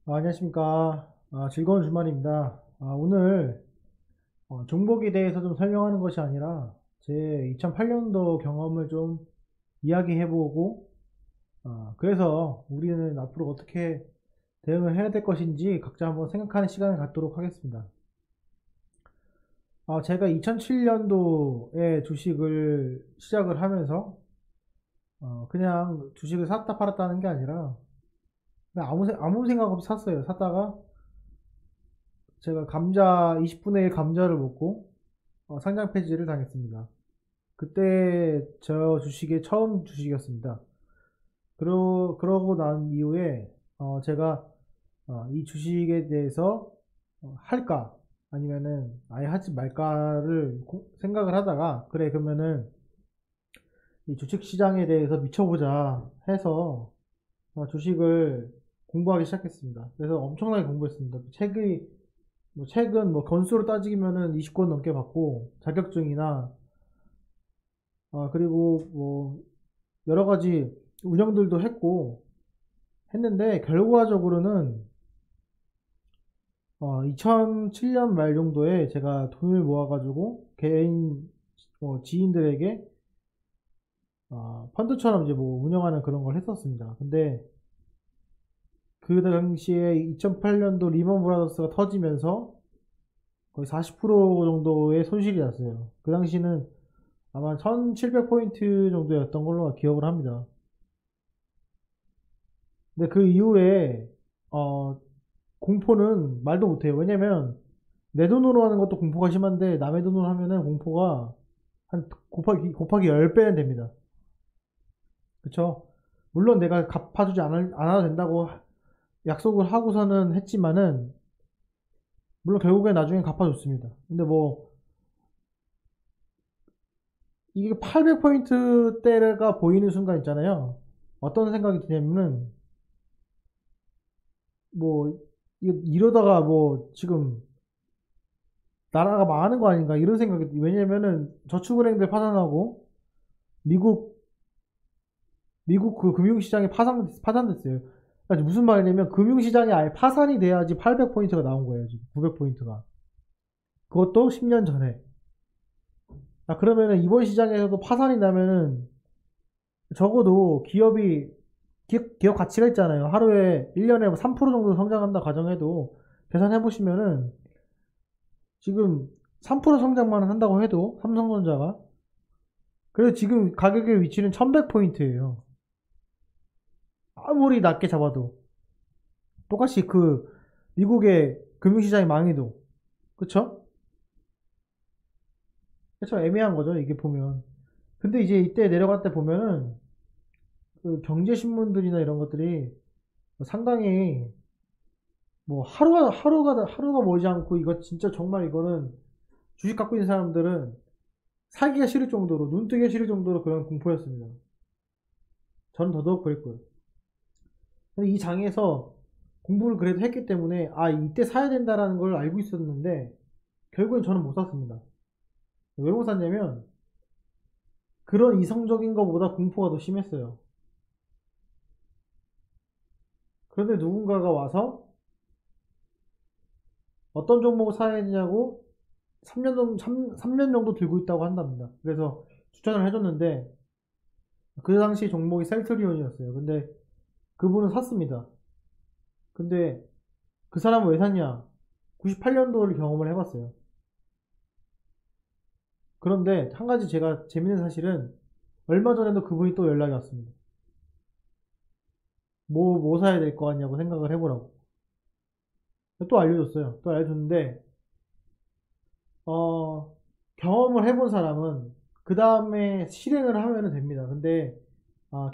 안녕하십니까. 즐거운 주말입니다. 오늘 종목에 대해서 좀 설명하는 것이 아니라 제 2008년도 경험을 좀 이야기해보고, 그래서 우리는 앞으로 어떻게 대응을 해야 될 것인지 각자 한번 생각하는 시간을 갖도록 하겠습니다. 제가 2007년도에 주식을 시작을 하면서 그냥 주식을 샀다 팔았다 하는 게 아니라 그냥 아무 생각 없이 샀어요. 샀다가 제가 감자 20분의 1 감자를 먹고 상장 폐지를 당했습니다. 그때 저 주식의 처음 주식이었습니다. 그러고 난 이후에 제가 이 주식에 대해서 할까 아니면은 아예 하지 말까를 생각을 하다가, 그래 그러면은 이 주식 시장에 대해서 미쳐보자 해서 주식을 공부하기 시작했습니다. 그래서 엄청나게 공부했습니다. 책은 뭐 건수로 따지면은 20권 넘게 받고, 자격증이나 그리고 뭐 여러 가지 운영들도 했는데 결과적으로는 2007년 말 정도에 제가 돈을 모아가지고 개인 지인들에게 펀드처럼 이제 뭐 운영하는 그런 걸 했었습니다. 근데 그 당시에 2008년도 리먼 브라더스가 터지면서 거의 40% 정도의 손실이 났어요. 그 당시는 아마 1700포인트 정도였던 걸로 기억을 합니다. 근데 그 이후에 어, 공포는 말도 못해요. 왜냐면 내 돈으로 하는 것도 공포가 심한데 남의 돈으로 하면은 공포가 한 곱하기 10배는 됩니다. 그쵸? 물론 내가 갚아주지 않아도 된다고 약속을 하고서는 했지만은, 물론 결국에 나중에 갚아줬습니다. 근데 뭐 이게 800포인트대가 보이는 순간 있잖아요. 어떤 생각이 드냐면은, 뭐 이러다가 뭐 지금 나라가 망하는 거 아닌가 이런 생각이. 왜냐면은 저축은행들 파산하고 미국 그 금융시장이 파산됐어요. 그러니까 무슨 말이냐면 금융시장이 아예 파산이 돼야지 800포인트가 나온 거예요. 지금 900포인트가. 그것도 10년 전에. 그러면은 이번 시장에서도 파산이 나면은 적어도 기업 가치가 있잖아요. 하루에 1년에 3% 정도 성장한다 가정해도, 계산해 보시면은 지금 3% 성장만 한다고 해도 삼성전자가, 그래서 지금 가격의 위치는 1100포인트예요. 아무리 낮게 잡아도 똑같이 그 미국의 금융시장이 망해도. 그쵸? 그쵸? 애매한 거죠 이게 보면. 근데 이제 이때 내려갈 때 보면은 그 경제신문들이나 이런 것들이 상당히 뭐 하루가 멀지 않고, 이거 진짜 정말 이거는 주식 갖고 있는 사람들은 사기가 싫을 정도로, 눈 뜨기가 싫을 정도로 그런 공포였습니다. 저는 더더욱 그랬고요. 근데 이 장에서 공부를 그래도 했기 때문에 이때 사야 된다라는 걸 알고 있었는데 결국엔 저는 못 샀습니다. 왜 못 샀냐면 그런 이성적인 것보다 공포가 더 심했어요. 그런데 누군가가 와서 어떤 종목을 사야 되냐고 3년 정도 들고 있다고 한답니다. 그래서 추천을 해줬는데 그 당시 종목이 셀트리온이었어요. 근데 그분은 샀습니다. 근데 그 사람은 왜 샀냐? 98년도를 경험을 해봤어요. 그런데 한 가지 제가 재밌는 사실은, 얼마 전에도 그분이 또 연락이 왔습니다. 뭐 사야 될 것 같냐고 생각을 해보라고. 또 알려줬어요. 또 알려줬는데, 어, 경험을 해본 사람은 그 다음에 실행을 하면 됩니다. 근데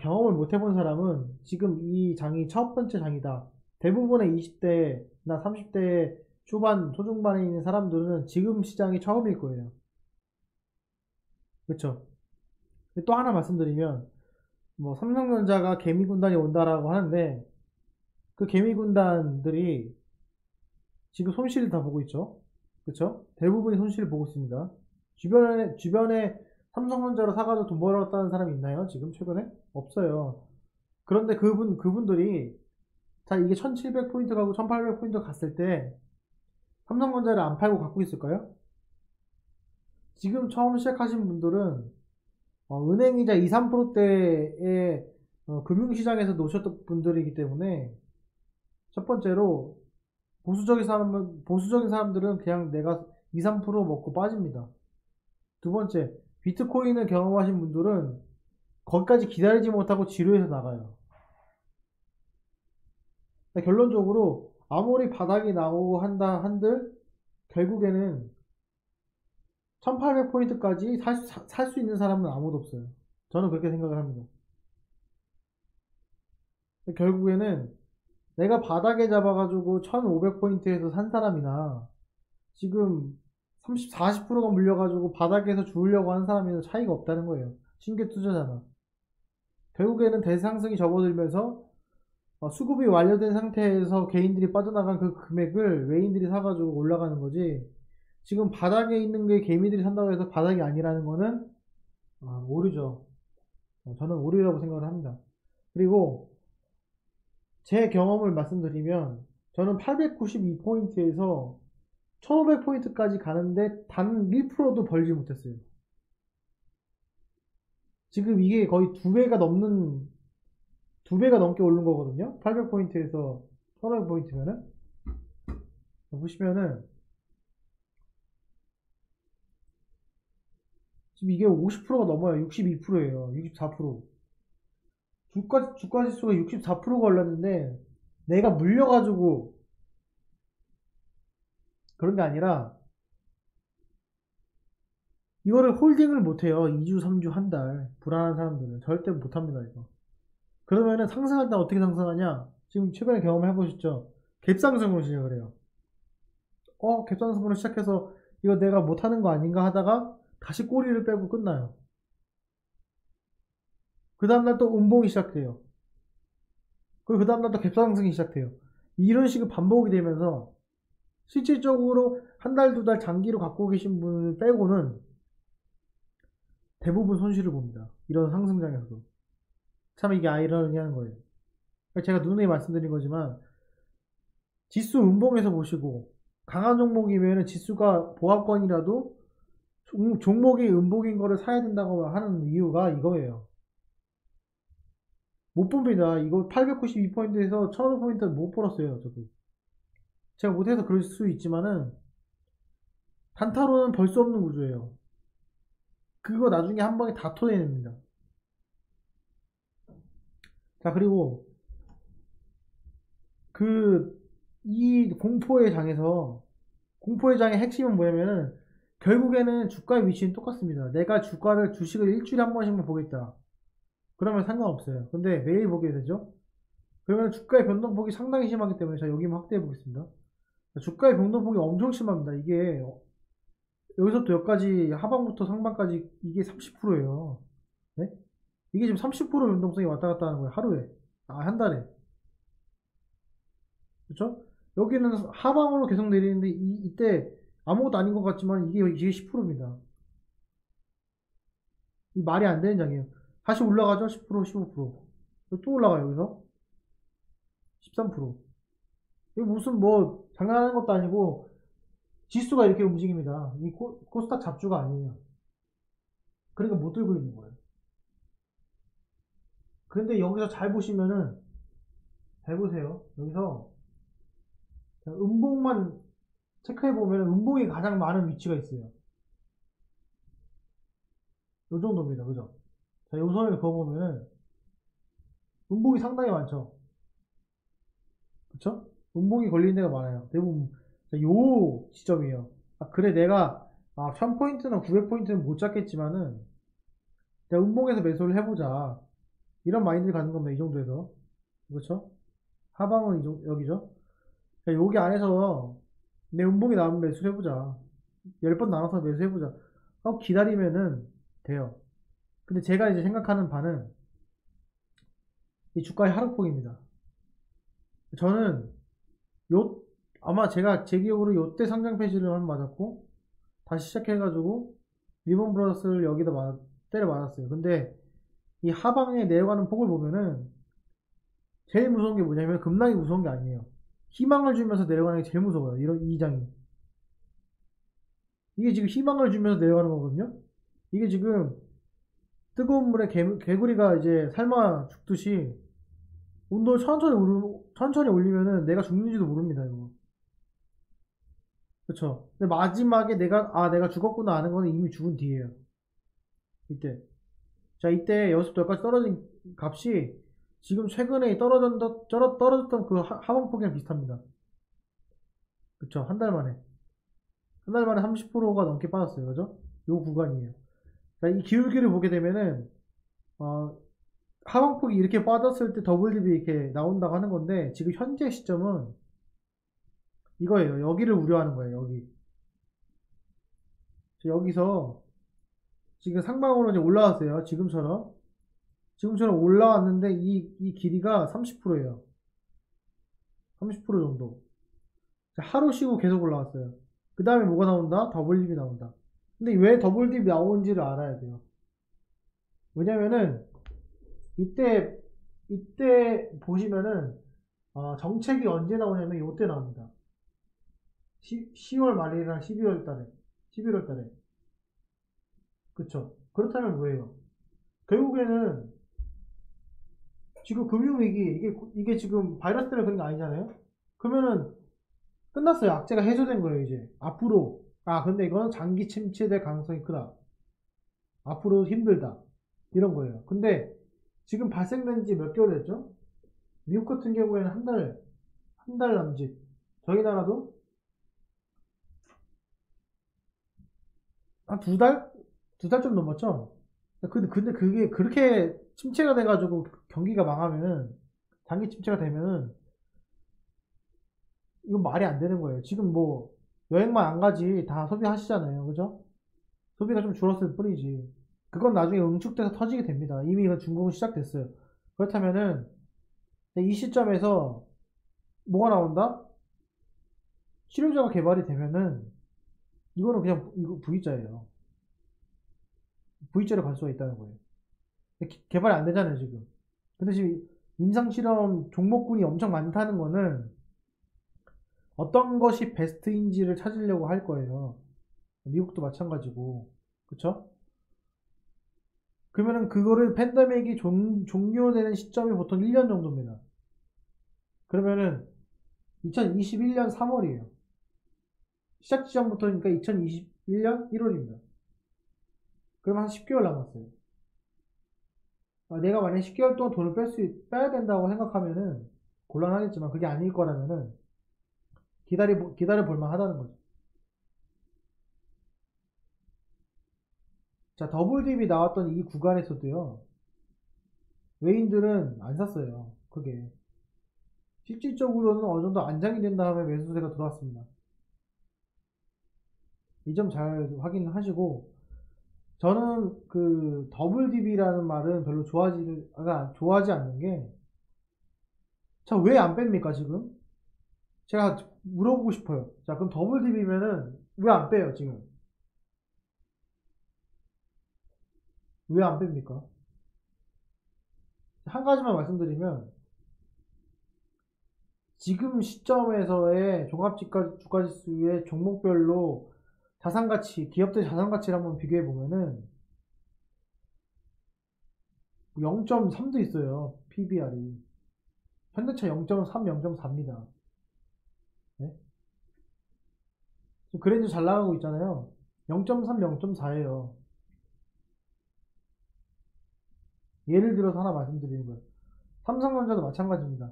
경험을 못 해본 사람은, 지금 이 장이 첫 번째 장이다. 대부분의 20대나 30대 초중반에 있는 사람들은 지금 시장이 처음일 거예요. 그렇죠? 또 하나 말씀드리면, 뭐 삼성전자가 개미군단이 온다라고 하는데, 그 개미군단들이 지금 손실을 다 보고 있죠. 그렇죠? 대부분이 손실을 보고 있습니다. 주변에 삼성전자로 사가지고 돈 벌었다는 사람이 있나요? 지금 최근에? 없어요. 그런데 그분들이 자, 이게 1700포인트 가고 1800포인트 갔을 때 삼성전자를 안 팔고 갖고 있을까요? 지금 처음 시작하신 분들은 은행이자 2, 3%대의 금융시장에서 놓으셨던 분들이기 때문에 첫 번째로 보수적인 사람들은 그냥 내가 2, 3% 먹고 빠집니다. 두 번째, 비트코인을 경험하신 분들은 거기까지 기다리지 못하고 지루해서 나가요. 그러니까 결론적으로 아무리 바닥이 나오고 한다 한들 결국에는 1800포인트까지 살 수 있는 사람은 아무도 없어요. 저는 그렇게 생각을 합니다. 결국에는 내가 바닥에 잡아가지고 1500포인트에서 산 사람이나 지금 30, 40%가 물려가지고 바닥에서 주우려고 하는 사람이나 차이가 없다는 거예요. 신규 투자자나. 결국에는 대상승이 접어들면서 수급이 완료된 상태에서 개인들이 빠져나간 그 금액을 외인들이 사가지고 올라가는 거지. 지금 바닥에 있는 게 개미들이 산다고 해서 바닥이 아니라는 거는 오류죠. 저는 오류라고 생각을 합니다. 그리고 제 경험을 말씀드리면 저는 892포인트에서 1500포인트까지 가는데 단 1%도 벌지 못했어요. 지금 이게 거의 두 배가 넘게 오른 거거든요. 800포인트에서 1500포인트면은. 보시면은, 지금 이게 50%가 넘어요. 62%예요. 64%. 주가 지수가 64%가 올랐는데, 내가 물려가지고, 그런 게 아니라, 이거를 홀딩을 못해요. 2주, 3주, 한 달. 불안한 사람들은. 절대 못합니다, 이거. 그러면은 상승할 때 어떻게 상승하냐? 지금 최근에 경험해보셨죠? 갭상승으로 시작을 해요. 갭상승으로 시작해서 이거 내가 못하는 거 아닌가 하다가 다시 꼬리를 빼고 끝나요. 그 다음날 또 음봉이 시작돼요. 그리고 그 다음날 또 갭상승이 시작돼요. 이런 식으로 반복이 되면서 실질적으로 한 달, 두 달 장기로 갖고 계신 분을 빼고는 대부분 손실을 봅니다. 이런 상승장에서도. 참 이게 아이러니한 거예요. 제가 누누이 말씀드린 거지만 지수 음봉에서 보시고 강한 종목이면 지수가 보합권이라도 종목이 음봉인 거를 사야 된다고 하는 이유가 이거예요. 못 봅니다. 이거 892포인트에서 1500포인트 못 벌었어요. 저도. 제가 못해서 그럴 수 있지만은 단타로는 벌 수 없는 구조예요. 그거 나중에 한 방에 다 토해냅니다. 자, 그리고 이 공포의 장의 핵심은 뭐냐면은 결국에는 주가의 위치는 똑같습니다. 내가 주식을 일주일에 한 번씩만 보겠다. 그러면 상관없어요. 근데 매일 보게 되죠. 그러면 주가의 변동폭이 상당히 심하기 때문에 자 여기만 확대해 보겠습니다. 주가의 변동폭이 엄청 심합니다. 이게 여기서부터 여기까지 하방부터 상방까지 이게 30%예요. 네? 이게 지금 30% 변동성이 왔다 갔다 하는 거예요. 하루에. 한 달에. 그렇죠? 여기는 하방으로 계속 내리는데 이때 아무것도 아닌 것 같지만 이게 10%입니다. 이 말이 안 되는 장이에요. 다시 올라가죠? 10%, 15%. 또 올라가요, 여기서. 13%. 이게 무슨 뭐 장난하는 것도 아니고 지수가 이렇게 움직입니다. 이 코스닥 잡주가 아니에요. 그러니까 못 들고 있는 거예요. 그런데 여기서 잘 보시면은 잘 보세요. 여기서 음봉만 체크해 보면 음봉이 가장 많은 위치가 있어요. 요 정도입니다. 그죠? 자, 요 선을 그어보면은 음봉이 상당히 많죠. 그쵸? 음봉이 걸리는 데가 많아요. 대부분 요 지점이에요. 그래 내가 1000포인트나 900포인트는 못 잡겠지만은 내가 음봉에서 매수를 해보자. 이런 마인드를 가는 겁니다. 이 정도에서. 그렇죠? 하방은 여기죠. 여기 안에서 내 음봉이 나오면 매수를 해보자. 10번 나눠서 매수해보자. 하고 기다리면은 돼요. 근데 제가 이제 생각하는 바는 이 주가의 하락폭입니다. 저는 아마 제가 제 기억으로 요때 상장 폐지를 한번 맞았고 다시 시작해가지고 리본 브러스를 여기다 때려 맞았어요. 근데 이 하방에 내려가는 폭을 보면은 제일 무서운 게 뭐냐면 급락이 무서운 게 아니에요. 희망을 주면서 내려가는 게 제일 무서워요. 이 장이. 이게 지금 희망을 주면서 내려가는 거거든요. 이게 지금 뜨거운 물에 개구리가 이제 삶아 죽듯이 온도를 천천히 올리면은 내가 죽는지도 모릅니다, 이거. 그쵸? 근데 마지막에 내가 죽었구나 아는 거는 이미 죽은 뒤에요. 이때. 자, 이때 여습도까지 떨어진 값이 지금 최근에 떨어졌던 그 하방폭이랑 비슷합니다. 그쵸? 한 달 만에. 한 달 만에 30%가 넘게 빠졌어요. 그죠? 요 구간이에요. 자, 이 기울기를 보게 되면은, 어, 하방폭이 이렇게 빠졌을 때 더블립이 이렇게 나온다고 하는 건데, 지금 현재 시점은 이거예요. 여기를 우려하는 거예요. 여기. 여기서 지금 상방으로 이제 올라왔어요. 지금처럼 올라왔는데 이 길이가 30%예요. 30% 정도. 자, 하루 쉬고 계속 올라왔어요. 그 다음에 뭐가 나온다? 더블립이 나온다. 근데 왜 더블립이 나오는지를 알아야 돼요. 왜냐면은 이때 보시면은 정책이 언제 나오냐면 이때 나옵니다. 10월 말이랑 12월 달에 11월 달에. 그쵸? 그렇다면 뭐예요? 결국에는 지금 금융위기 이게 지금 바이러스 때문에 그런 게 아니잖아요. 그러면은 끝났어요. 악재가 해소된 거예요. 이제 앞으로 근데 이건 장기 침체될 가능성이 크다. 앞으로 힘들다. 이런 거예요. 근데 지금 발생된 지 몇 개월 됐죠? 미국 같은 경우에는 한 달 남짓. 저희 나라도 한 두 달? 두 달 좀 넘었죠? 근데 그게 그렇게 침체가 돼가지고 경기가 망하면은, 장기 침체가 되면은, 이건 말이 안 되는 거예요. 지금 뭐, 여행만 안 가지 다 소비하시잖아요. 그죠? 소비가 좀 줄었을 뿐이지. 그건 나중에 응축돼서 터지게 됩니다. 이미 이건 중국은 시작됐어요. 그렇다면은, 이 시점에서 뭐가 나온다? 치료제가 개발이 되면은, 이거는 그냥 이거 V자예요. V자로 갈 수가 있다는 거예요. 개발이 안 되잖아요, 지금. 근데 지금 임상실험 종목군이 엄청 많다는 거는 어떤 것이 베스트인지를 찾으려고 할 거예요. 미국도 마찬가지고. 그쵸? 그러면은 그거를 팬데믹이 종료되는 시점이 보통 1년 정도입니다. 그러면은 2021년 3월이에요. 시작 지점부터니까 2021년 1월입니다. 그럼 한 10개월 남았어요. 내가 만약에 10개월 동안 돈을 빼야 된다고 생각하면은 곤란하겠지만 그게 아닐 거라면은 기다려 볼만 하다는 거죠. 자, 더블딥이 나왔던 이 구간에서도요, 외인들은 안 샀어요. 그게. 실질적으로는 어느 정도 안장이 된 다음에 매수세가 들어왔습니다. 이 점 잘 확인하시고, 저는 그 더블딥이라는 말은 별로 좋아하지 않는 게, 자, 왜 안 뺍니까, 지금? 제가 물어보고 싶어요. 자, 그럼 더블딥이면은 왜 안 빼요, 지금? 왜 안 뺍니까? 한 가지만 말씀드리면, 지금 시점에서의 종합주가지수의 종목별로 기업들 자산가치를 한번 비교해 보면은 0.3도 있어요. PBR이. 현대차 0.3, 0.4입니다. 네? 그랜저 잘 나가고 있잖아요. 0.3, 0.4예요. 예를 들어서 하나 말씀드리는 거예요. 삼성전자도 마찬가지입니다.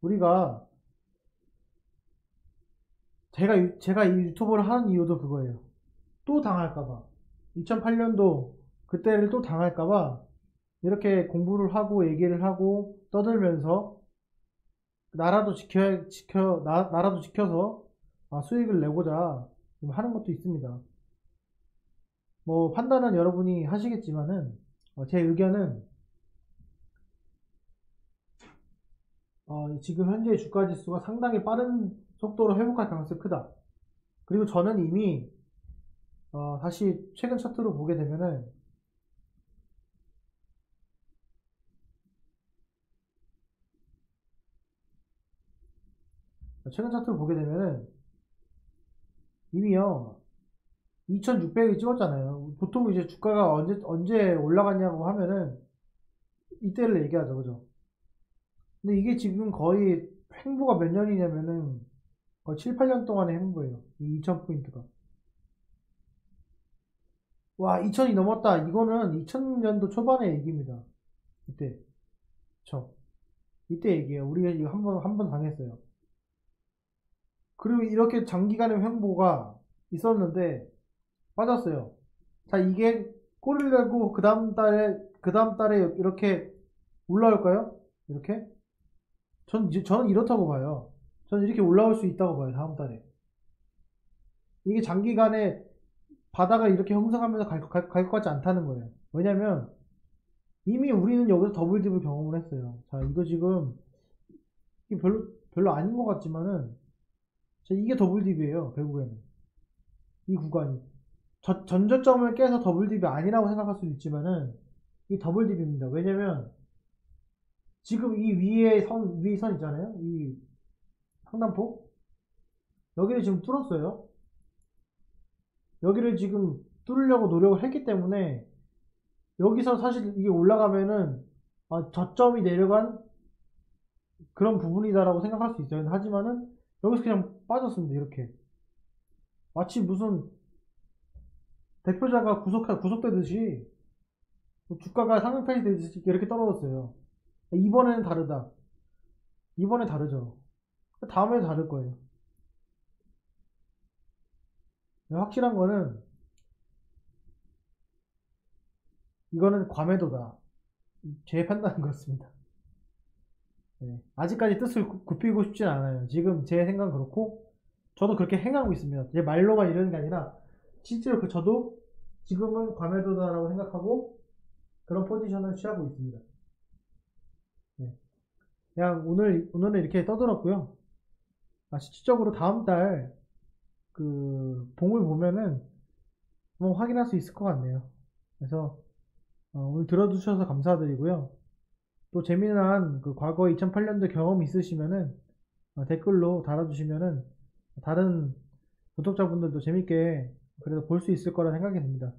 우리가 제가 이 유튜브를 하는 이유도 그거예요. 또 당할까봐. 2008년도 그때를 또 당할까봐 이렇게 공부를 하고 얘기를 하고 떠들면서 나라도 지켜서 수익을 내고자 하는 것도 있습니다. 뭐 판단은 여러분이 하시겠지만은 제 의견은 지금 현재 주가 지수가 상당히 빠른 속도로 회복할 가능성이 크다. 그리고 저는 이미 다시 최근 차트로 보게 되면은 최근 차트를 보게 되면은 이미요 2600이 찍었잖아요. 보통 이제 주가가 언제 올라갔냐고 하면은 이때를 얘기하죠, 그죠? 근데 이게 지금 거의 횡보가 몇 년이냐면은 거의 7, 8년 동안의 횡보예요. 이 2000포인트가. 와, 2000이 넘었다. 이거는 2000년도 초반의 얘기입니다. 이때. 이때 얘기예요. 우리가 이거 한 번 당했어요. 그리고 이렇게 장기간의 횡보가 있었는데 빠졌어요. 자, 이게 꼬리를 내고 그 다음 달에 이렇게 올라올까요? 이렇게? 저는 이렇다고 봐요. 저는 이렇게 올라올 수 있다고 봐요. 다음 달에. 이게 장기간에 바닥을 이렇게 형성하면서 갈 것 같지 않다는 거예요. 왜냐면 이미 우리는 여기서 더블딥을 경험을 했어요. 자, 이거 지금 이게 별로 아닌 것 같지만은 자, 이게 더블딥이에요. 결국에는 이 구간이 전저점을 깨서 더블딥이 아니라고 생각할 수도 있지만은 이 더블딥입니다. 왜냐면 지금 이 위에 선 있잖아요. 이 상단폭 여기를 지금 뚫었어요. 여기를 지금 뚫으려고 노력을 했기 때문에 여기서 사실 이게 올라가면은 저점이 내려간 그런 부분이다라고 생각할 수 있어요. 하지만은 여기서 그냥 빠졌습니다. 이렇게 마치 무슨 대표자가 구속되듯이 주가가 상승 페이지 되듯이 이렇게 떨어졌어요. 이번에는 다르다. 이번에 다르죠. 다음에 다를 거예요. 확실한 거는 이거는 과매도다. 제 판단인 것 같습니다. 네. 아직까지 뜻을 굽히고 싶진 않아요. 지금 제 생각은 그렇고 저도 그렇게 행하고 있습니다. 제 말로만 이러는 게 아니라 실제로 저도 지금은 과매도다라고 생각하고 그런 포지션을 취하고 있습니다. 네. 그냥 오늘은 이렇게 떠들었고요. 실질적으로 다음 달 그 봉을 보면은 한번 확인할 수 있을 것 같네요. 그래서 오늘 들어주셔서 감사드리고요. 또 재미난 그 과거 2008년도 경험 있으시면은 댓글로 달아주시면은 다른 구독자분들도 재밌게 그래도 볼 수 있을 거라 생각이 듭니다.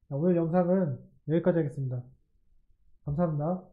오늘 영상은 여기까지 하겠습니다. 감사합니다.